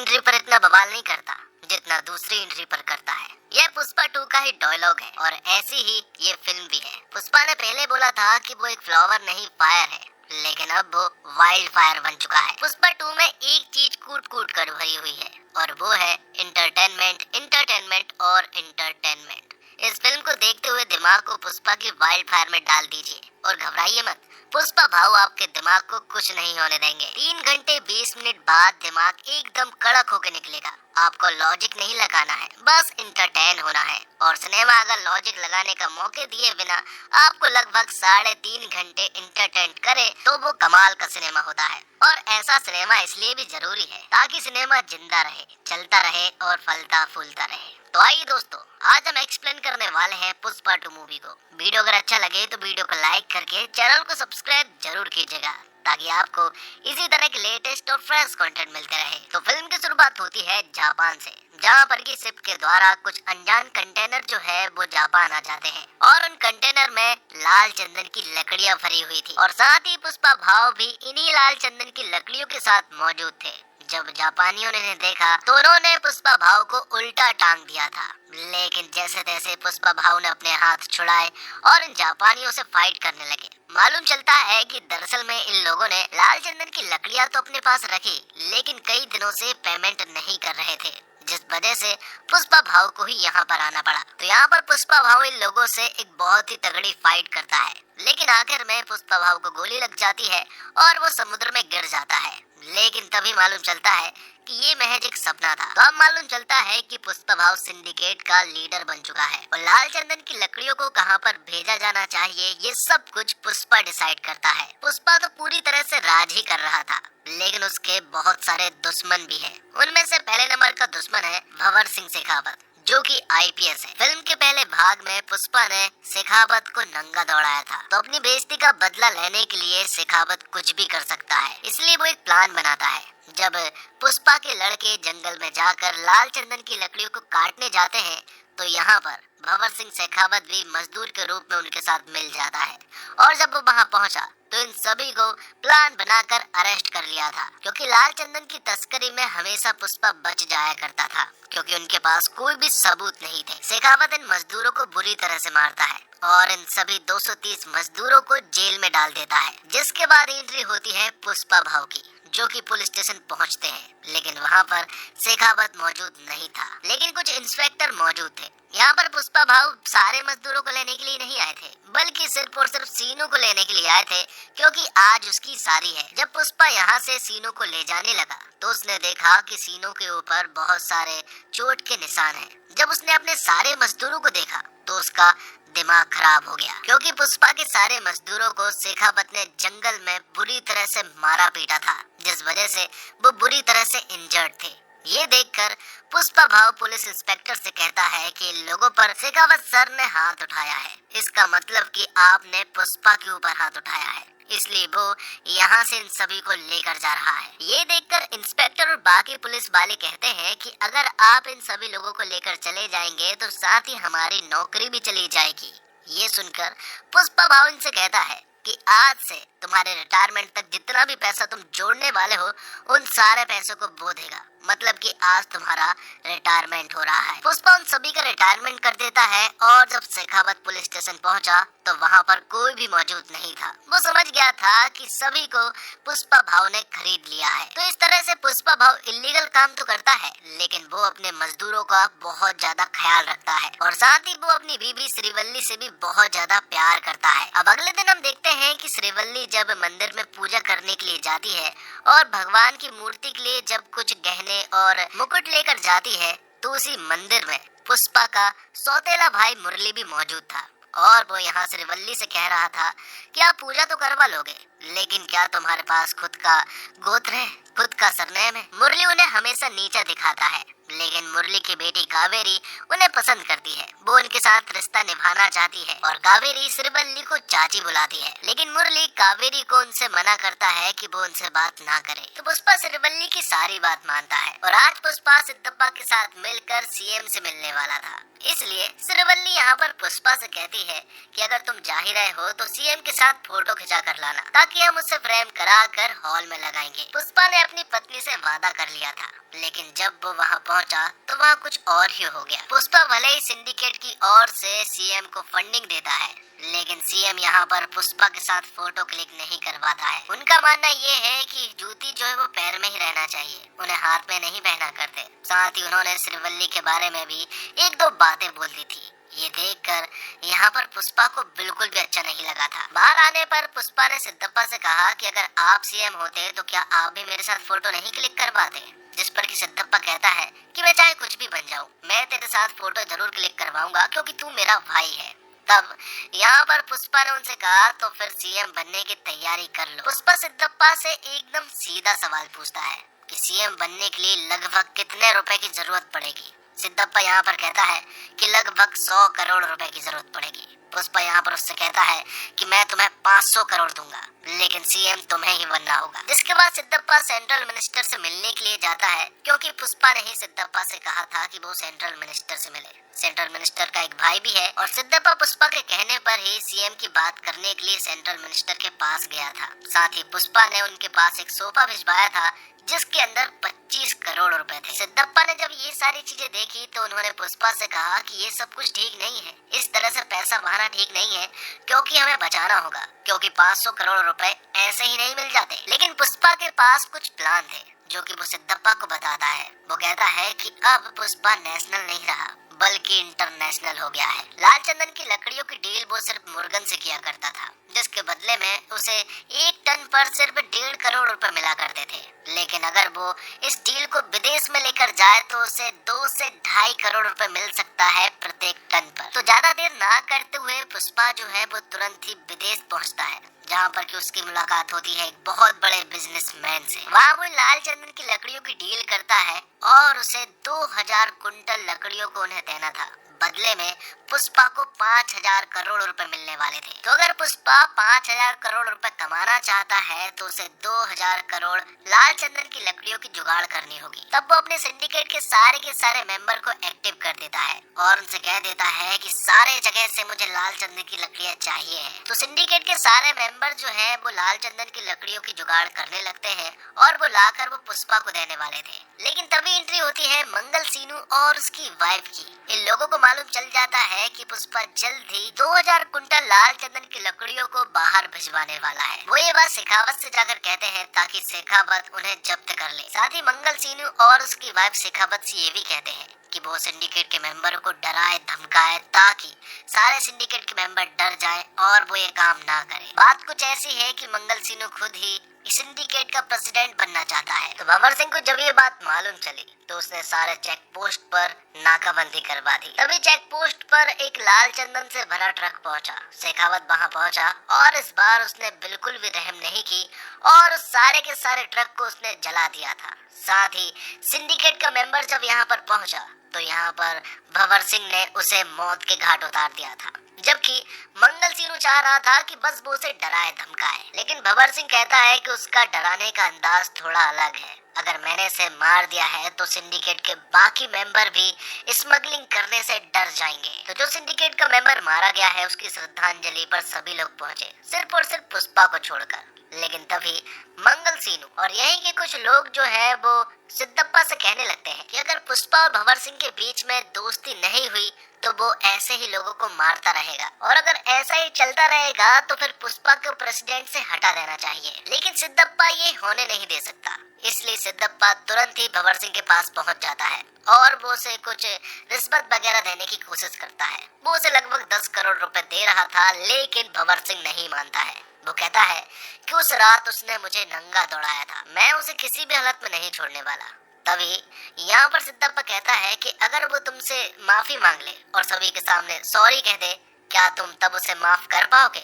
Entry पर इतना बवाल नहीं करता जितना दूसरी एंट्री पर करता है। यह पुष्पा 2 का ही डायलॉग है और ऐसी ही ये फिल्म भी है। पुष्पा ने पहले बोला था कि वो एक फ्लावर नहीं फायर है, लेकिन अब वो वाइल्ड फायर बन चुका है। पुष्पा 2 में एक चीज कूट कूट कर भरी हुई है और वो है इंटरटेनमेंट, इंटरटेनमेंट और इंटरटेनमेंट। इस फिल्म को देखते हुए दिमाग को पुष्पा की वाइल्ड फायर में डाल दीजिए और घबराइए मत, पुष्पा भाव आपके दिमाग को कुछ नहीं होने देंगे। 3 घंटे 20 मिनट बाद दिमाग एकदम कड़क होकर निकलेगा। आपको लॉजिक नहीं लगाना है, बस इंटरटेन होना है। और सिनेमा अगर लॉजिक लगाने का मौके दिए बिना आपको लगभग 3.5 घंटे इंटरटेन करे तो वो कमाल का सिनेमा होता है। और ऐसा सिनेमा इसलिए भी जरूरी है ताकि सिनेमा जिंदा रहे, चलता रहे और फलता फूलता रहे। तो आइए दोस्तों, आज हम एक्सप्लेन करने वाले हैं पुष्पा 2 मूवी को। वीडियो अगर अच्छा लगे तो वीडियो को लाइक करके चैनल को सब्सक्राइब जरूर कीजिएगा ताकि आपको इसी तरह के लेटेस्ट और फ्रेश कंटेंट मिलते रहे। तो फिल्म की शुरुआत होती है जापान से, जहां पर की शिप के द्वारा कुछ अनजान कंटेनर जो है वो जापान आ जाते हैं और उन कंटेनर में लाल चंदन की लकड़ियां भरी हुई थी और साथ ही पुष्पा भाव भी इन्हीं लाल चंदन की लकड़ियों के साथ मौजूद थे। जब जापानियों ने देखा तो उन्होंने पुष्पा भाव को उल्टा टांग दिया था, लेकिन जैसे तैसे पुष्पा भाव ने अपने हाथ छुड़ाए और इन जापानियों से फाइट करने लगे। मालूम चलता है कि दरअसल में इन लोगों ने लाल चंदन की लकड़ियां तो अपने पास रखी, लेकिन कई दिनों से पेमेंट नहीं कर रहे थे, जिस वजह से पुष्पा भाव को ही यहाँ पर आना पड़ा। तो यहाँ पर पुष्पा भाव इन लोगों से एक बहुत ही तगड़ी फाइट करता है, लेकिन आखिर में पुष्पा भाव को गोली लग जाती है और वो समुद्र में गिर जाता है। लेकिन तभी मालूम चलता है कि ये महज एक सपना था। तो अब मालूम चलता है कि पुष्पा भाव सिंडिकेट का लीडर बन चुका है और लाल चंदन की लकड़ियों को कहां पर भेजा जाना चाहिए ये सब कुछ पुष्पा डिसाइड करता है। पुष्पा तो पूरी तरह से राज ही कर रहा था, लेकिन उसके बहुत सारे दुश्मन भी हैं। उनमें से पहले नंबर का दुश्मन है भंवर सिंह शेखावत, जो कि आईपीएस है। फिल्म के पहले भाग में पुष्पा ने शेखावत को नंगा दौड़ाया था, तो अपनी बेइज्जती का बदला लेने के लिए शेखावत कुछ भी कर सकता है, इसलिए वो एक प्लान बनाता है। जब पुष्पा के लड़के जंगल में जाकर लाल चंदन की लकड़ियों को काटने जाते हैं तो यहाँ पर भंवर सिंह शेखावत भी मजदूर के रूप में उनके साथ मिल जाता है और जब वो वहाँ पहुँचा तो इन सभी को प्लान बनाकर अरेस्ट कर लिया था, क्योंकि लाल चंदन की तस्करी में हमेशा पुष्पा बच जाया करता था क्योंकि उनके पास कोई भी सबूत नहीं थे। शेखावत इन मजदूरों को बुरी तरह से मारता है और इन सभी 230 मजदूरों को जेल में डाल देता है, जिसके बाद एंट्री होती है पुष्पा भाव की, जो कि पुलिस स्टेशन पहुंचते हैं। लेकिन वहां पर शेखावत मौजूद नहीं था, लेकिन कुछ इंस्पेक्टर मौजूद थे। यहाँ पर पुष्पा भाव सारे मजदूरों को लेने के लिए नहीं आए थे, बल्कि सिर्फ और सिर्फ सीनू को लेने के लिए आए थे, क्योंकि आज उसकी शादी है। जब पुष्पा यहाँ से सीनू को ले जाने लगा तो उसने देखा कि सीनू के ऊपर बहुत सारे चोट के निशान हैं। जब उसने अपने सारे मजदूरों को देखा तो उसका दिमाग खराब हो गया, क्योंकि पुष्पा के सारे मजदूरों को शेखावत ने जंगल में बुरी तरह से मारा पीटा था, जिस वजह से वो बुरी तरह से इंजर्ड थे। ये देखकर पुष्पा भाव पुलिस इंस्पेक्टर से कहता है कि इन लोगों पर शेखावत सर ने हाथ उठाया है, इसका मतलब कि आपने पुष्पा के ऊपर हाथ उठाया है, इसलिए वो यहाँ से इन सभी को लेकर जा रहा है। ये देखकर इंस्पेक्टर और बाकी पुलिस वाले कहते हैं कि अगर आप इन सभी लोगों को लेकर चले जाएंगे तो साथ ही हमारी नौकरी भी चली जाएगी। ये सुनकर पुष्पा भाव इनसे कहता है कि आज से तुम्हारे रिटायरमेंट तक जितना भी पैसा तुम जोड़ने वाले हो उन सारे पैसों को वो देगा, मतलब कि आज तुम्हारा रिटायरमेंट हो रहा है। पुष्पा उन सभी का रिटायरमेंट कर देता है और जब शेखावत पुलिस स्टेशन पहुंचा तो वहां पर कोई भी मौजूद नहीं था। वो समझ गया था कि सभी को पुष्पा भाव ने खरीद लिया है। तो इस तरह से पुष्पा भाव इलीगल काम तो करता है, लेकिन वो अपने मजदूरों का बहुत ज्यादा ख्याल रखता है और साथ ही वो अपनी बीवी श्रीवल्ली से भी बहुत ज्यादा प्यार करता है। अब अगले दिन हम देखते हैं कि श्रीवल्ली जब मंदिर में पूजा करने के लिए जाती है और भगवान की मूर्ति के लिए जब कुछ गहने और मुकुट लेकर जाती है तो उसी मंदिर में पुष्पा का सौतेला भाई मुरली भी मौजूद था और वो यहाँ श्रीवल्ली से कह रहा था कि आप पूजा तो करवा लोगे, लेकिन क्या तुम्हारे पास खुद का गोत्र है, खुद का सरनेम है? मुरली उन्हें हमेशा नीचा दिखाता है, लेकिन मुरली की बेटी कावेरी उन्हें पसंद करती है। वो उनके साथ रिश्ता निभाना चाहती है और कावेरी श्रीवल्ली को चाची बुलाती है। लेकिन मुरली कावेरी को उनसे मना करता है कि वो उनसे बात ना करे। तो पुष्पा श्रीवल्ली की सारी बात मानता है और आज पुष्पा सिद्धप्पा के साथ मिलकर सीएम से मिलने वाला था। इसलिए श्रीवल्ली यहाँ पर पुष्पा से कहती है कि अगर तुम जा ही रहे हो तो सीएम के साथ फोटो खिंचा कर लाना, ताकि हम उससे फ्रेम करा कर हॉल में लगाएंगे। पुष्पा ने अपनी पत्नी से वादा कर लिया था, लेकिन जब वो वहाँ पहुँचा तो वहाँ कुछ और ही हो गया। पुष्पा भले ही सिंडिकेट की ओर से सीएम को फंडिंग देता है, लेकिन सीएम यहाँ पर पुष्पा के साथ फोटो क्लिक नहीं करवाता है। उनका मानना ये है कि जूती जो है वो पैर में ही रहना चाहिए, उन्हें हाथ में नहीं पहना करते। साथ ही उन्होंने श्रीवल्ली के बारे में भी एक दो बातें बोल दी थी। ये देखकर यहाँ पर पुष्पा को बिल्कुल भी अच्छा नहीं लगा था। बाहर आने पर पुष्पा ने सिद्धप्पा से कहा कि अगर आप सीएम होते तो क्या आप भी मेरे साथ फोटो नहीं क्लिक करवाते। जिस पर कि सिद्धप्पा कहता है कि मैं चाहे कुछ भी बन जाऊं, मैं तेरे साथ फोटो जरूर क्लिक करवाऊंगा क्योंकि तू मेरा भाई है। तब यहाँ पर पुष्पा ने उनसे कहा तो फिर सीएम बनने की तैयारी कर लो। पुष्पा सिद्धप्पा से एकदम सीधा सवाल पूछता है कि सीएम बनने के लिए लगभग कितने रुपए की जरूरत पड़ेगी। सिद्धप्पा यहाँ पर कहता है कि लगभग 100 करोड़ रुपए की जरूरत पड़ेगी। पुष्पा यहाँ पर उससे कहता है कि मैं तुम्हें 500 करोड़ दूंगा, लेकिन सीएम तुम्हें ही बनना होगा। जिसके बाद सिद्धप्पा सेंट्रल मिनिस्टर से मिलने के लिए जाता है, क्योंकि पुष्पा ने ही सिद्धप्पा से कहा था कि वो सेंट्रल मिनिस्टर से मिले। सेंट्रल मिनिस्टर का एक भाई भी है और सिद्धप्पा पुष्पा के कहने पर ही सीएम की बात करने के लिए सेंट्रल मिनिस्टर के पास गया था। साथ ही पुष्पा ने उनके पास एक सोफा भिजवाया था जिसके अंदर 25 करोड़ रुपए थे। सिद्धप्पा ने जब ये सारी चीजें देखी तो उन्होंने पुष्पा से कहा कि ये सब कुछ ठीक नहीं है, इस तरह से पैसा बहाना ठीक नहीं है, क्योंकि हमें बचाना होगा, क्योंकि 500 करोड़ रुपए ऐसे ही नहीं मिल जाते। लेकिन पुष्पा के पास कुछ प्लान थे जो कि वो सिद्धप्पा को बताता है। वो कहता है कि अब पुष्पा नेशनल नहीं रहा बल्कि इंटरनेशनल हो गया है। लाल चंदन की लकड़ियों की डील वो सिर्फ मुर्गन से किया करता था, जिसके बदले में उसे 1 टन पर सिर्फ 1.5 करोड़ रुपए मिला करते थे। लेकिन अगर वो इस डील को विदेश में लेकर जाए तो उसे 2 से 2.5 करोड़ रुपए मिल सकता है प्रत्येक टन पर। तो ज्यादा देर ना करते हुए पुष्पा जो है वो तुरंत ही विदेश पहुंचता है, जहाँ पर कि उसकी मुलाकात होती है एक बहुत बड़े बिजनेसमैन से। वहाँ वो लाल चंदन की लकड़ियों की डील करता है और उसे 2000 कुंटल लकड़ियों को उन्हें देना था। बदले में पुष्पा को 5000 करोड़ रुपए मिलने वाले थे। तो अगर पुष्पा 5000 करोड़ रुपए कमाना चाहता है तो उसे 2000 करोड़ लाल चंदन की लकड़ियों की जुगाड़ करनी होगी। तब वो अपने सिंडिकेट के सारे मेंबर को एक्टिव कर देता है और उनसे कह देता है कि सारे जगह से मुझे लाल चंदन की लकड़ियां चाहिए हैं। तो सिंडिकेट के सारे मेंबर जो है वो लाल चंदन की लकड़ियों की जुगाड़ करने लगते हैं और वो लाकर वो पुष्पा को देने वाले थे। लेकिन तभी एंट्री होती है मंगल सीनू और उसकी वाइफ की। इन लोगों को मालूम चल जाता है कि पुष्पा जल्द ही 2000 कुंटल लाल चंदन की लकड़ियों को बाहर भिजवाने वाला है। वो ये बात शेखावत से जाकर कहते हैं ताकि शेखावत उन्हें जब्त कर ले। साथ ही मंगल सीनू और उसकी वाइफ शेखावत से ये भी कहते हैं कि वो सिंडिकेट के मेंबर को डराए धमकाए ताकि सारे सिंडिकेट के मेंबर डर जाएं और वो ये काम ना करें। बात कुछ ऐसी है कि मंगल सिन्हा खुद ही सिंडिकेट का प्रेसिडेंट बनना चाहता है। तो भंवर सिंह को जब ये बात मालूम चली तो उसने सारे चेक पोस्ट पर नाकाबंदी करवा दी। तभी चेक पोस्ट पर एक लाल चंदन से भरा ट्रक पहुंचा। शेखावत वहां पहुंचा और इस बार उसने बिल्कुल भी रहम नहीं की और उस सारे के सारे ट्रक को उसने जला दिया था। साथ ही सिंडिकेट का मेंबर जब यहाँ पर पहुंचा तो यहाँ पर भंवर सिंह ने उसे मौत के घाट उतार दिया था, जबकि मंगल सिन्हा चाह रहा था कि बस वो उसे डराए धमकाए। लेकिन भंवर सिंह कहता है कि उसका डराने का अंदाज थोड़ा अलग है। अगर मैंने इसे मार दिया है तो सिंडिकेट के बाकी मेंबर भी स्मगलिंग करने से डर जाएंगे। तो जो सिंडिकेट का मेंबर मारा गया है उसकी श्रद्धांजलि पर सभी लोग पहुंचे, सिर्फ और सिर्फ पुष्पा को छोड़कर। लेकिन तभी मंगल सिन्हा और यहीं के कुछ लोग जो है वो सिद्धप्पा से कहने लगते हैं कि अगर पुष्पा और भंवर सिंह के बीच में दोस्ती नहीं हुई तो वो ऐसे ही लोगों को मारता रहेगा और अगर ऐसा ही चलता रहेगा तो फिर पुष्पा को प्रेसिडेंट से हटा देना चाहिए। लेकिन सिद्धप्पा ये होने नहीं दे सकता, इसलिए सिद्धप्पा तुरंत ही भंवर सिंह के पास पहुंच जाता है और वो उसे कुछ रिश्वत वगैरह देने की कोशिश करता है। वो उसे लगभग 10 करोड़ रुपए दे रहा था, लेकिन भंवर सिंह नहीं मानता है। वो कहता है कि उस रात उसने मुझे नंगा दौड़ाया था, मैं उसे किसी भी हालत में नहीं छोड़ने वाला। तभी यहाँ पर सिद्धप्पा कहता है कि अगर वो तुमसे माफी मांग ले और सभी के सामने सॉरी कह दे, क्या तुम तब उसे माफ कर पाओगे?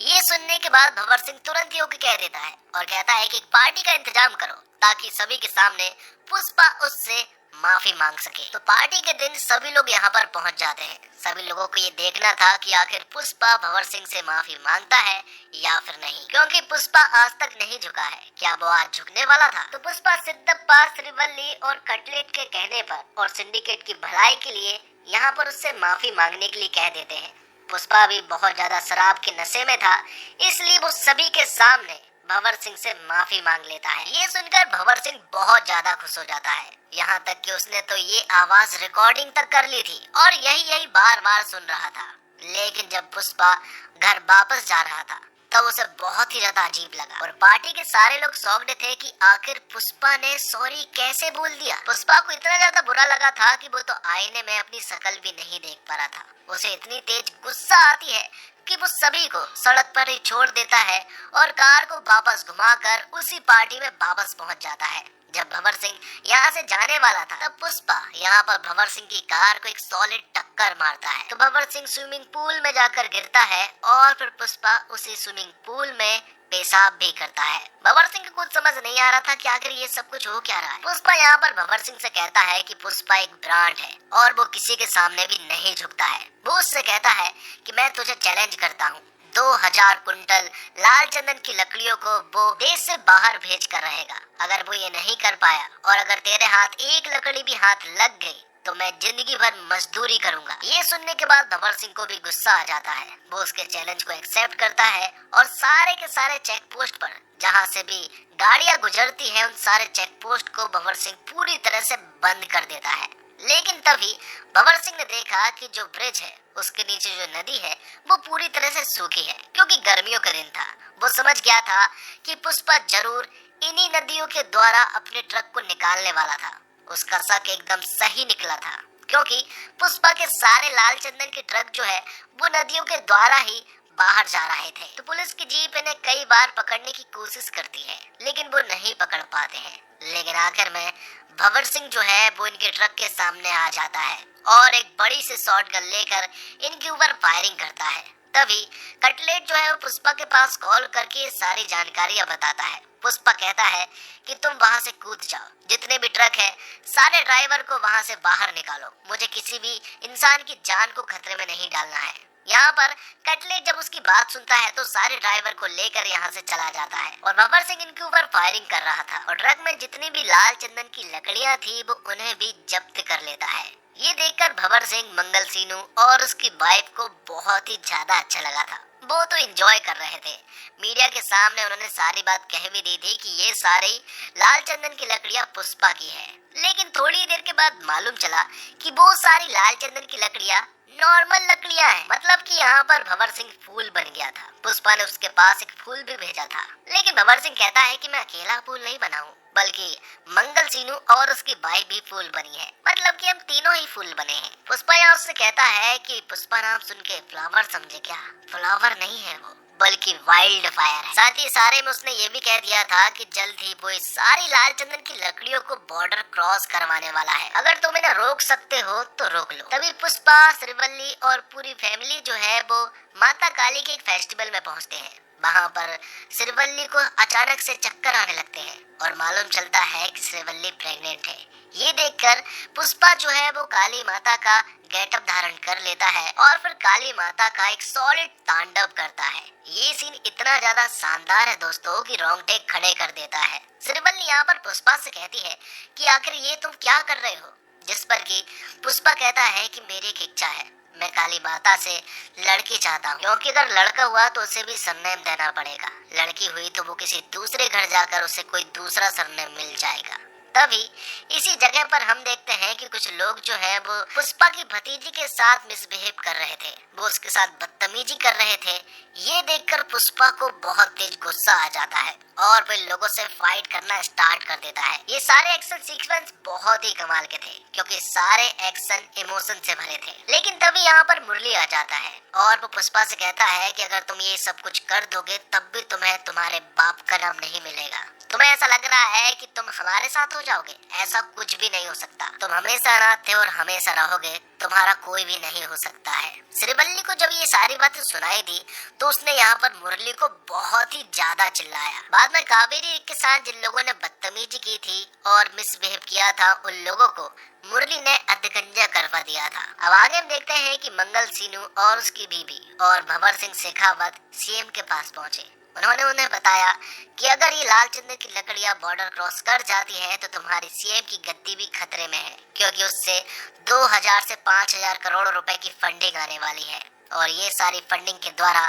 ये सुनने के बाद भंवर सिंह तुरंत ही ओके कह देता है और कहता है कि एक पार्टी का इंतजाम करो ताकि सभी के सामने पुष्पा उससे माफी मांग सके। तो पार्टी के दिन सभी लोग यहाँ पर पहुँच जाते हैं। सभी लोगों को ये देखना था कि आखिर पुष्पा भंवर सिंह से माफी मांगता है या फिर नहीं, क्योंकि पुष्पा आज तक नहीं झुका है। क्या वो आज झुकने वाला था? तो पुष्पा सिद्धप्पा, श्रीवल्ली और कटलेट के कहने पर और सिंडिकेट की भलाई के लिए यहाँ पर उससे माफी मांगने के लिए कह देते हैं। पुष्पा भी बहुत ज्यादा शराब के नशे में था, इसलिए वो सभी के सामने भंवर सिंह से माफी मांग लेता है। ये सुनकर भंवर सिंह बहुत ज्यादा खुश हो जाता है, यहाँ तक कि उसने तो ये आवाज रिकॉर्डिंग तक कर ली थी और यही बार बार सुन रहा था। लेकिन जब पुष्पा घर वापस जा रहा था तब उसे बहुत ही ज्यादा अजीब लगा और पार्टी के सारे लोग शॉक्ड थे कि आखिर पुष्पा ने सॉरी कैसे बोल दिया। पुष्पा को इतना ज्यादा बुरा लगा था कि वो तो आईने में अपनी शक्ल भी नहीं देख पा रहा था। उसे इतनी तेज गुस्सा आती है कि वो सभी को सड़क पर ही छोड़ देता है और कार को वापस घुमाकर उसी पार्टी में वापस पहुंच जाता है। जब भंवर सिंह यहाँ से जाने वाला था तब पुष्पा यहाँ पर भंवर सिंह की कार को एक सॉलिड टक्कर मारता है। तो भंवर सिंह स्विमिंग पूल में जाकर गिरता है और फिर पुष्पा उसी स्विमिंग पूल में पेशाब भी करता है। भंवर सिंह को कुछ समझ नहीं आ रहा था कि आखिर ये सब कुछ हो क्या रहा है। पुष्पा यहाँ पर भंवर सिंह से कहता है कि पुष्पा एक ब्रांड है और वो किसी के सामने भी नहीं झुकता है। वो उससे कहता है कि मैं तुझे चैलेंज करता हूँ, 2000 कुंटल लाल चंदन की लकड़ियों को वो देश से बाहर भेज कर रहेगा। अगर वो ये नहीं कर पाया और अगर तेरे हाथ एक लकड़ी भी हाथ लग गई तो मैं जिंदगी भर मजदूरी करूंगा। ये सुनने के बाद भंवर सिंह को भी गुस्सा आ जाता है। वो उसके चैलेंज को एक्सेप्ट करता है और सारे के सारे चेक पोस्ट पर जहाँ से भी गाड़ियाँ गुजरती हैं उन सारे चेक पोस्ट को भंवर सिंह पूरी तरह से बंद कर देता है। लेकिन तभी भंवर सिंह ने देखा कि जो ब्रिज है उसके नीचे जो नदी है वो पूरी तरह से सूखी है, क्योंकि गर्मियों का दिन था। वो समझ गया था कि पुष्पा जरूर इन्हीं नदियों के द्वारा अपने ट्रक को निकालने वाला था। उसका शक एकदम सही निकला था, क्योंकि पुष्पा के सारे लाल चंदन के ट्रक जो है वो नदियों के द्वारा ही बाहर जा रहे थे। तो पुलिस की जीप इन्हें कई बार पकड़ने की कोशिश करती है लेकिन वो नहीं पकड़ पाते हैं। लेकिन आखिर में भंवर सिंह जो है वो इनके ट्रक के सामने आ जाता है और एक बड़ी सी शॉटगन लेकर इनके ऊपर फायरिंग करता है। तभी कटलेट जो है वो पुष्पा के पास कॉल करके सारी जानकारियां बताता है। पुष्पा कहता है कि तुम वहां से कूद जाओ, जितने भी ट्रक है सारे ड्राइवर को वहां से बाहर निकालो, मुझे किसी भी इंसान की जान को खतरे में नहीं डालना है। यहाँ पर कटलेट जब उसकी बात सुनता है तो सारे ड्राइवर को लेकर यहाँ से चला जाता है और भंवर सिंह इनके ऊपर फायरिंग कर रहा था और ट्रक में जितनी भी लाल चंदन की लकड़ियाँ थी वो उन्हें भी जब्त कर लेता है। ये देखकर भंवर सिंह, मंगल सीनू और उसकी वाइफ को बहुत ही ज्यादा अच्छा लगा था। वो तो एंजॉय कर रहे थे। मीडिया के सामने उन्होंने सारी बात कह भी दी थी कि ये सारी लाल चंदन की लकड़ियां पुष्पा की है। लेकिन थोड़ी देर के बाद मालूम चला कि वो सारी लाल चंदन की लकड़ियां नॉर्मल लकड़ियां हैं, मतलब कि यहाँ पर भंवर सिंह फूल बन गया था। पुष्पा ने उसके पास एक फूल भी भेजा था, लेकिन भंवर सिंह कहता है कि मैं अकेला फूल नहीं बनाऊं, बल्कि मंगल सीनू और उसकी बाई भी फूल बनी है, मतलब कि हम तीनों ही फूल बने हैं। पुष्पा यहाँ उससे कहता है कि पुष्पा नाम सुन के फ्लावर समझे क्या? फ्लावर नहीं है वो, बल्कि वाइल्ड फायर है। साथ ही सारे में उसने ये भी कह दिया था कि जल्द ही वो इस सारी लाल चंदन की लकड़ियों को बॉर्डर क्रॉस करवाने वाला है। अगर तुम इन्हें रोक सकते हो तो रोक लो। तभी पुष्पा, श्रीवल्ली और पूरी फैमिली जो है वो माता काली के एक फेस्टिवल में पहुंचते हैं। वहाँ पर श्रीवल्ली को अचानक से चक्कर आने लगते हैं और मालूम चलता है कि श्रीवल्ली प्रेग्नेंट है। ये देखकर पुष्पा जो है वो काली माता का गेटअप धारण कर लेता है और फिर काली माता का एक सॉलिड तांडव करता है। ये सीन इतना ज्यादा शानदार है दोस्तों कि रोंगटे खड़े कर देता है। श्रीवल्ली यहाँ पर पुष्पा से कहती है कि आखिर ये तुम क्या कर रहे हो, जिस पर कि पुष्पा कहता है कि मेरी एक इच्छा है, मैं काली माता से लड़की चाहता हूँ, क्योंकि अगर लड़का हुआ तो उसे भी सरनेम देना पड़ेगा, लड़की हुई तो वो किसी दूसरे घर जाकर उसे कोई दूसरा सरनेम मिल जाएगा। तभी इसी जगह पर हम देखते हैं कि कुछ लोग जो है वो पुष्पा की भतीजी के साथ मिसबिहेव कर रहे थे, वो उसके साथ बदतमीजी कर रहे थे। ये देखकर पुष्पा को बहुत तेज गुस्सा आ जाता है और वो लोगों से फाइट करना स्टार्ट कर देता है। ये सारे एक्शन सीक्वेंस बहुत ही कमाल के थे, क्योंकि सारे एक्शन इमोशन से भरे थे। लेकिन तभी यहाँ पर मुरली आ जाता है और वो पुष्पा से कहता है कि अगर तुम ये सब कुछ कर दोगे तब भी तुम्हें तुम्हारे बाप का नाम नहीं मिलेगा। तुम्हें ऐसा लग रहा है कि तुम हमारे साथ हो जाओगे? ऐसा कुछ भी नहीं हो सकता। तुम हमेशा अनाथ थे और हमेशा रहोगे। तुम्हारा कोई भी नहीं हो सकता है। श्रीवल्ली को जब ये सारी बातें सुनाई दी तो उसने यहाँ पर मुरली को बहुत ही ज्यादा चिल्लाया। बाद में कावेरी के साथ जिन लोगों ने बदतमीजी की थी और मिसबिहेव किया था उन लोगों को मुरली ने अधगंजा करवा दिया था। अब आगे हम देखते हैं कि मंगल सीनू और उसकी बीबी और भंवर सिंह शेखावत सीएम के पास पहुंचे। उन्होंने उन्हें बताया कि अगर ये लाल चंदन की लकड़ियां बॉर्डर क्रॉस कर जाती हैं तो तुम्हारी सीएम की गद्दी भी खतरे में है, क्योंकि उससे 2000 से 5000 करोड़ रुपए की फंडिंग आने वाली है और ये सारी फंडिंग के द्वारा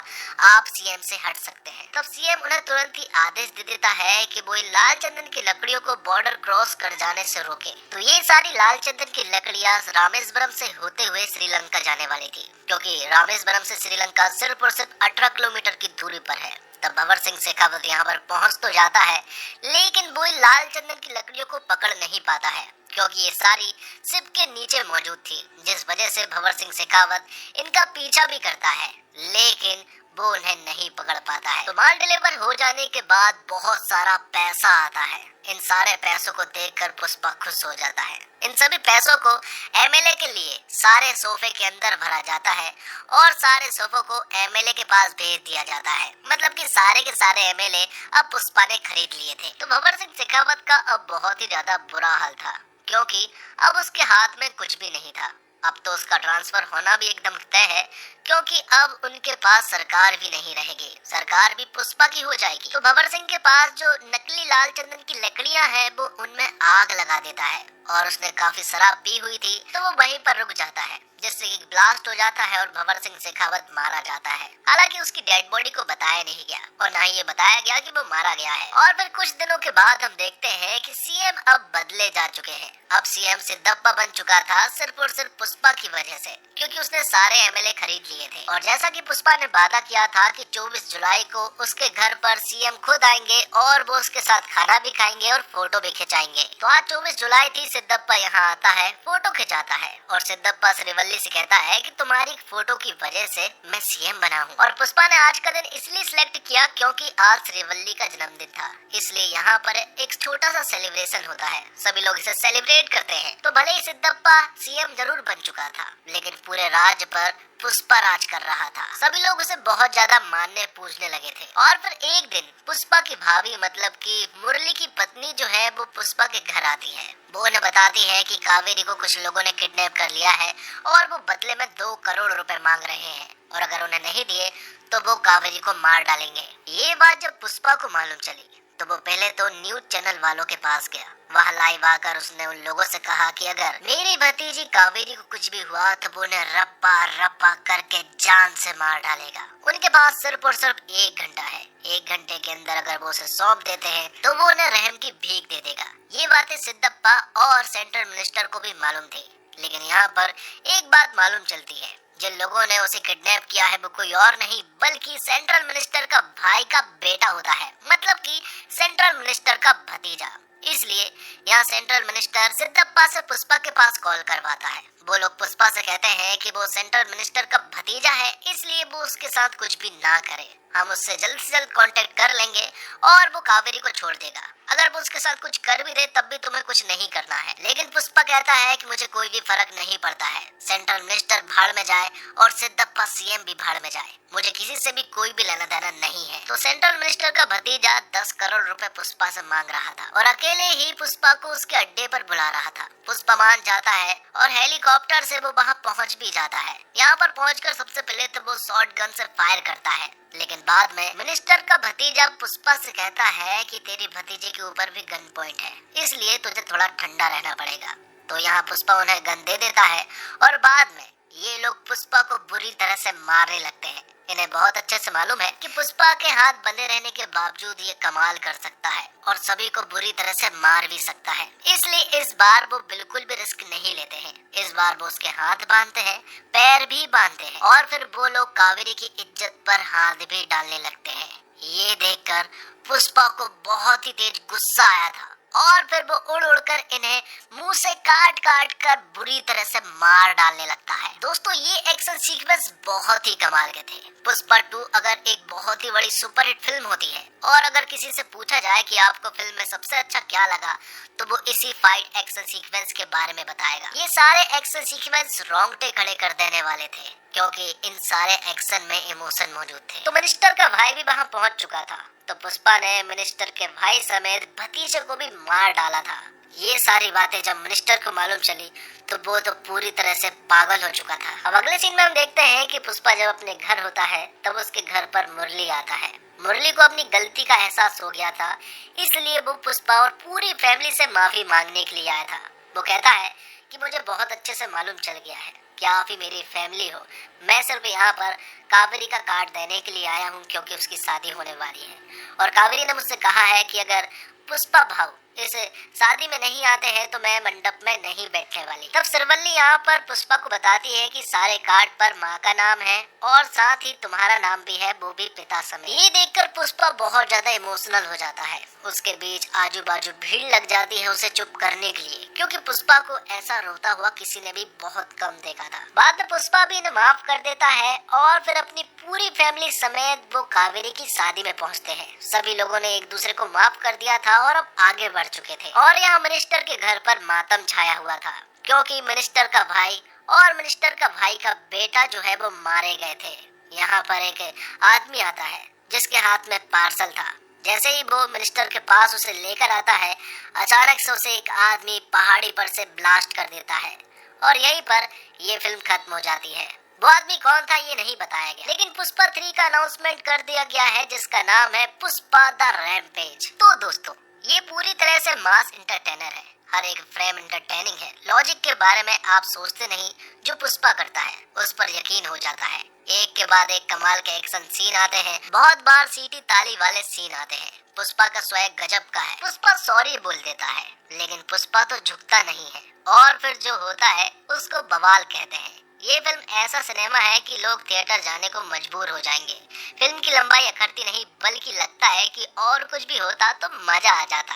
आप सीएम से हट सकते हैं। तब सीएम उन्हें तुरंत ही आदेश दे देता है कि वो लाल चंदन की लकड़ियों को बॉर्डर क्रॉस कर जाने से रोके। तो ये सारी लाल चंदन की लकड़ियां रामेश्वरम से होते हुए श्रीलंका जाने वाली थी, क्योंकि रामेश्वरम से श्रीलंका सिर्फ और सिर्फ 18 किलोमीटर की दूरी पर है। तब भंवर सिंह शेखावत यहाँ पर पहुँच तो जाता है, लेकिन वो लाल चंदन की लकड़ियों को पकड़ नहीं पाता है, क्योंकि ये सारी शिप के नीचे मौजूद थी, जिस वजह से भंवर सिंह शेखावत इनका पीछा भी करता है, लेकिन वो उन्हें नहीं पकड़ पाता है। तो माल डिलीवर हो जाने के बाद बहुत सारा पैसा आता है। इन सारे पैसों को देखकर पुष्पा खुश हो जाता है। इन सभी पैसों को एमएलए के लिए सारे सोफे के अंदर भरा जाता है और सारे सोफों को एमएलए के पास भेज दिया जाता है। मतलब कि सारे के सारे एमएलए अब पुष्पा ने खरीद लिए थे। तो भंवर सिंह शेखावत का अब बहुत ही ज्यादा बुरा हाल था, क्योंकि अब उसके हाथ में कुछ भी नहीं था। अब तो उसका ट्रांसफर होना भी एकदम तय है, क्योंकि अब उनके पास सरकार भी नहीं रहेगी, सरकार भी पुष्पा की हो जाएगी। तो भंवर सिंह के पास जो नकली लाल चंदन की लकड़ियां हैं वो उनमें आग लगा देता है और उसने काफी शराब पी हुई थी तो वो वहीं पर रुक जाता है, जिससे एक ब्लास्ट हो जाता है और भंवर सिंह शेखावत मारा जाता है। हालांकि उसकी डेड बॉडी को बताया नहीं गया और ना ही ये बताया गया कि वो मारा गया है। और फिर कुछ दिनों के बाद हम देखते हैं कि सीएम अब बदले जा चुके हैं। अब सीएम सिद्धप्पा बन चुका था सिर्फ और सिर्फ पुष्पा की वजह से, क्योंकि उसने सारे एमएलए खरीद लिए थे। और जैसा कि पुष्पा ने वादा किया था कि 24 जुलाई को उसके घर पर सीएम खुद आएंगे और वो उसके साथ खाना भी खाएंगे और फोटो भी खिंचाएंगे। तो आज 24 जुलाई थी, सिद्धप्पा यहाँ आता है, फोटो खिंचाता है और सिद्धप्पा श्रीवल्ली से कहता है कि तुम्हारी फोटो की वजह से मैं सीएम बना हूँ। और पुष्पा ने आज का दिन इसलिए सिलेक्ट किया क्योंकि आज श्रीवल्ली का जन्मदिन था, इसलिए यहाँ पर एक छोटा सा सेलिब्रेशन होता है, सभी लोग इसे सेलिब्रेट करते हैं। तो भले ही सिद्धप्पा सीएम जरूर बन चुका था, लेकिन पूरे राज्य पर पुष्पा राज कर रहा था। सभी लोग उसे बहुत ज्यादा मानने पूजने लगे थे। और फिर एक दिन पुष्पा की भाभी मतलब कि मुरली की पत्नी जो है वो पुष्पा के घर आती है। वो उन्हें बताती है कि कावेरी को कुछ लोगों ने किडनैप कर लिया है और वो बदले में 2 करोड़ रुपए मांग रहे हैं और अगर उन्हें नहीं दिए तो वो कावेरी को मार डालेंगे। ये बात जब पुष्पा को मालूम चली तो वो पहले तो न्यूज चैनल वालों के पास गया। वहाँ लाइव आकर उसने उन लोगों से कहा कि अगर मेरी भतीजी कावेरी को कुछ भी हुआ तो वो उन्हें रप्पा रप्पा करके जान से मार डालेगा। उनके पास सिर्फ और सिर्फ 1 घंटा है। 1 घंटे के अंदर अगर वो उसे सौंप देते हैं तो वो उन्हें रहम की भीख दे देगा। ये बातें सिद्धप्पा और सेंट्रल मिनिस्टर को भी मालूम थी, लेकिन यहाँ पर एक बात मालूम चलती है, जिन लोगों ने उसे किडनैप किया है वो कोई और नहीं बल्कि सेंट्रल मिनिस्टर का भाई का बेटा होता है, मतलब कि सेंट्रल मिनिस्टर का भतीजा। इसलिए यहाँ सेंट्रल मिनिस्टर सिद्धप्पा से पुष्पा के पास कॉल करवाता है। वो लोग पुष्पा से कहते हैं कि वो सेंट्रल मिनिस्टर का भतीजा है, इसलिए वो उसके साथ कुछ भी ना करे, हम उससे जल्द से जल्द कांटेक्ट कर लेंगे और वो कावेरी को छोड़ देगा। अगर वो उसके साथ कुछ कर भी दे तब भी तुम्हें कुछ नहीं करना है। लेकिन पुष्पा कहता है कि मुझे कोई भी फर्क नहीं पड़ता है, सेंट्रल मिनिस्टर भाड़ में जाए और सिद्धप्पा सीएम भी भाड़ में जाए, मुझे किसी से भी कोई भी लेना देना नहीं है। तो सेंट्रल मिनिस्टर का भतीजा 10 करोड़ रुपए पुष्पा से मांग रहा था और अकेले ही पुष्पा को उसके अड्डे पर बुला रहा था। पुष्पा मान जाता है और हेलीकॉप्टर से वो वहाँ पहुँच भी जाता है। यहाँ पर पहुँचकर सबसे पहले तो वो शॉट गन से फायर करता है, लेकिन बाद में मिनिस्टर का भतीजा पुष्पा से कहता है कि तेरी भतीजे के ऊपर भी गन पॉइंट है, इसलिए तुझे थोड़ा ठंडा रहना पड़ेगा। तो यहाँ पुष्पा उन्हें गन दे देता है और बाद में ये लोग पुष्पा को बुरी तरह से मारने लगते हैं। इन्हें बहुत अच्छे से मालूम है कि पुष्पा के हाथ बंधे रहने के बावजूद ये कमाल कर सकता है और सभी को बुरी तरह से मार भी सकता है, इसलिए इस बार वो बिल्कुल भी रिस्क नहीं लेते हैं। इस बार वो उसके हाथ बांधते हैं, पैर भी बांधते हैं और फिर वो लोग कावेरी की इज्जत पर हाथ भी डालने लगते हैं। ये देखकर पुष्पा को बहुत ही तेज गुस्सा आया था और फिर वो उड़ उड़ कर इन्हें मुंह से काट काट कर बुरी तरह से मार डालने लगता है। दोस्तों ये एक्शन सीक्वेंस बहुत ही कमाल के थे। पुष्पा 2 अगर एक बहुत ही बड़ी सुपरहिट फिल्म होती है और अगर किसी से पूछा जाए कि आपको फिल्म में सबसे अच्छा क्या लगा तो वो इसी फाइट एक्शन सीक्वेंस के बारे में बताएगा। ये सारे एक्शन सीक्वेंस रोंगटे खड़े कर देने वाले थे क्योंकि इन सारे एक्शन में इमोशन मौजूद थे। तो मिनिस्टर का भाई भी वहाँ पहुँच चुका था, तो पुष्पा ने मिनिस्टर के भाई समेत भतीजे को भी मार डाला था। ये सारी बातें जब मिनिस्टर को मालूम चली तो वो तो पूरी तरह से पागल हो चुका था। अब अगले सीन में हम देखते हैं कि पुष्पा जब अपने घर होता है तब उसके घर पर मुरली आता है। मुरली को अपनी गलती का एहसास हो गया था, इसलिए वो पुष्पा और पूरी फैमिली से माफी मांगने के लिए आया था। वो कहता है कि मुझे बहुत अच्छे से मालूम चल गया है कि आप ही मेरी फैमिली हो। मैं सिर्फ यहाँ पर कावेरी का कार्ड देने के लिए आया हूँ क्योंकि उसकी शादी होने वाली है और कावेरी ने मुझसे कहा है कि अगर पुष्पा भाव इस शादी में नहीं आते हैं तो मैं मंडप में नहीं बैठने वाली। तब सरवल्ली यहाँ पर पुष्पा को बताती है कि सारे कार्ड पर माँ का नाम है और साथ ही तुम्हारा नाम भी है, वो भी पिता समेत। ये देखकर पुष्पा बहुत ज्यादा इमोशनल हो जाता है। उसके बीच आजू बाजू भीड़ लग जाती है उसे चुप करने के लिए, क्योंकि पुष्पा को ऐसा रोता हुआ किसी ने भी बहुत कम देखा था। बाद में पुष्पा भी इन्हें माफ कर देता है और फिर अपनी पूरी फैमिली समेत वो कावेरी की शादी में पहुंचते हैं। सभी लोगों ने एक दूसरे को माफ कर दिया था और अब आगे बढ़ चुके थे और यहाँ मिनिस्टर के घर पर मातम छाया हुआ था क्योंकि मिनिस्टर का भाई और मिनिस्टर का भाई का बेटा जो है वो मारे गए थे। यहाँ पर एक आदमी आता है जिसके हाथ में पार्सल था। जैसे ही वो मिनिस्टर के पास उसे लेकर आता है, अचानक से उसे एक आदमी पहाड़ी पर से ब्लास्ट कर देता है और यहीं पर ये फिल्म खत्म हो जाती है। वो आदमी कौन था ये नहीं बताया गया, लेकिन पुष्पा 3 का अनाउंसमेंट कर दिया गया है जिसका नाम है पुष्पा द रैम्पेज। तो दोस्तों ये पूरी तरह से मास इंटरटेनर है, हर एक फ्रेम इंटरटेनिंग है। लॉजिक के बारे में आप सोचते नहीं, जो पुष्पा करता है उस पर यकीन हो जाता है। एक के बाद एक कमाल के एक्शन सीन आते हैं, बहुत बार सीटी ताली वाले सीन आते हैं। पुष्पा का स्वैग गजब का है। पुष्पा सॉरी बोल देता है लेकिन पुष्पा तो झुकता नहीं है और फिर जो होता है उसको बवाल कहते हैं। ये फिल्म ऐसा सिनेमा है कि लोग थिएटर जाने को मजबूर हो जाएंगे। फिल्म की लंबाई अखरती नहीं बल्कि लगता है कि और कुछ भी होता तो मजा आ जाता।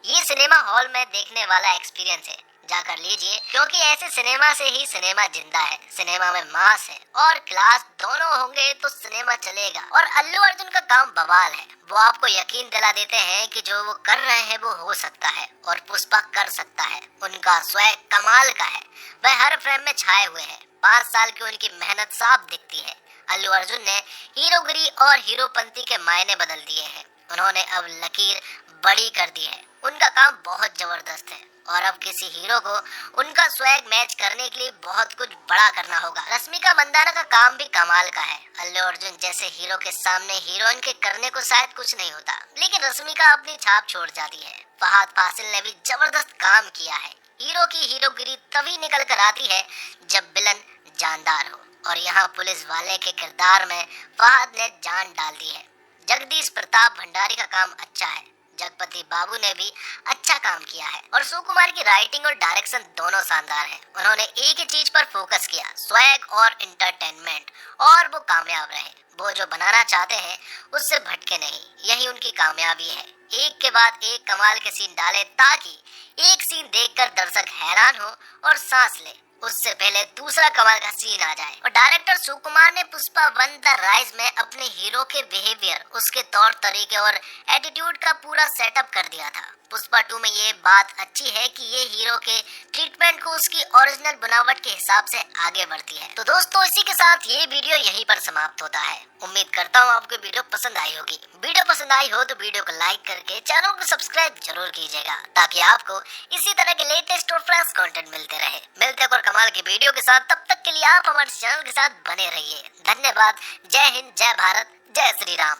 ये सिनेमा हॉल में देखने वाला एक्सपीरियंस है, जाकर लीजिए क्योंकि ऐसे सिनेमा से ही सिनेमा जिंदा है। सिनेमा में मास है और क्लास दोनों होंगे तो सिनेमा चलेगा। और अल्लू अर्जुन का काम बवाल है, वो आपको यकीन दिला देते हैं कि जो वो कर रहे हैं वो हो सकता है और पुष्पा कर सकता है। उनका स्वैग कमाल का है, वह हर फ्रेम में छाए हुए हैं। 5 साल की उनकी मेहनत साफ दिखती है। अल्लू अर्जुन ने हीरोगिरी और हीरोपंती के मायने बदल दिए हैं। उन्होंने अब लकीर बड़ी कर दी है। उनका काम बहुत जबरदस्त है और अब किसी हीरो को उनका स्वैग मैच करने के लिए बहुत कुछ बड़ा करना होगा। रश्मिका मंदाना का काम भी कमाल का है। अल्लू अर्जुन जैसे हीरो के सामने हीरोइन के करने को शायद कुछ नहीं होता, लेकिन रश्मिका अपनी छाप छोड़ जाती है। फहद फासिल ने भी जबरदस्त काम किया है। हीरो की हीरोगिरी तभी निकल कर आती है जब विलन जानदार हो और यहाँ पुलिस वाले के किरदार में फहद ने जान डाल दी है। जगदीश प्रताप भंडारी का काम अच्छा है। जगपति बाबू ने भी अच्छा काम किया है और सुकुमार की राइटिंग और डायरेक्शन दोनों शानदार है। उन्होंने एक ही चीज पर फोकस किया, स्वैग और इंटरटेनमेंट, और वो कामयाब रहे। वो जो बनाना चाहते हैं उससे भटके नहीं, यही उनकी कामयाबी है। एक के बाद एक कमाल के सीन डाले ताकि एक सीन देखकर दर्शक हैरान हो और सांस ले, उससे पहले दूसरा कमाल का सीन आ जाए। और डायरेक्टर सुकुमार ने पुष्पा 1 द राइज में अपने हीरो के बिहेवियर, उसके तौर तरीके और एटीट्यूड का पूरा सेटअप कर दिया था। पुष्पा 2 में ये बात अच्छी है कि ये हीरो के ट्रीटमेंट को उसकी ओरिजिनल बनावट के हिसाब से आगे बढ़ती है। तो दोस्तों इसी के साथ ये वीडियो यहीं पर समाप्त होता है। उम्मीद करता हूँ आपको वीडियो पसंद आई होगी। वीडियो पसंद आई हो तो वीडियो को लाइक करके चैनल को सब्सक्राइब जरूर कीजिएगा ताकि आपको इसी तरह के लेटेस्ट और फ्रेश कंटेंट मिलते रहे। मिलते हैं और कमाल की वीडियो के साथ, तब तक के लिए आप हमारे चैनल के साथ बने रहिए। धन्यवाद। जय हिंद, जय भारत, जय श्री राम।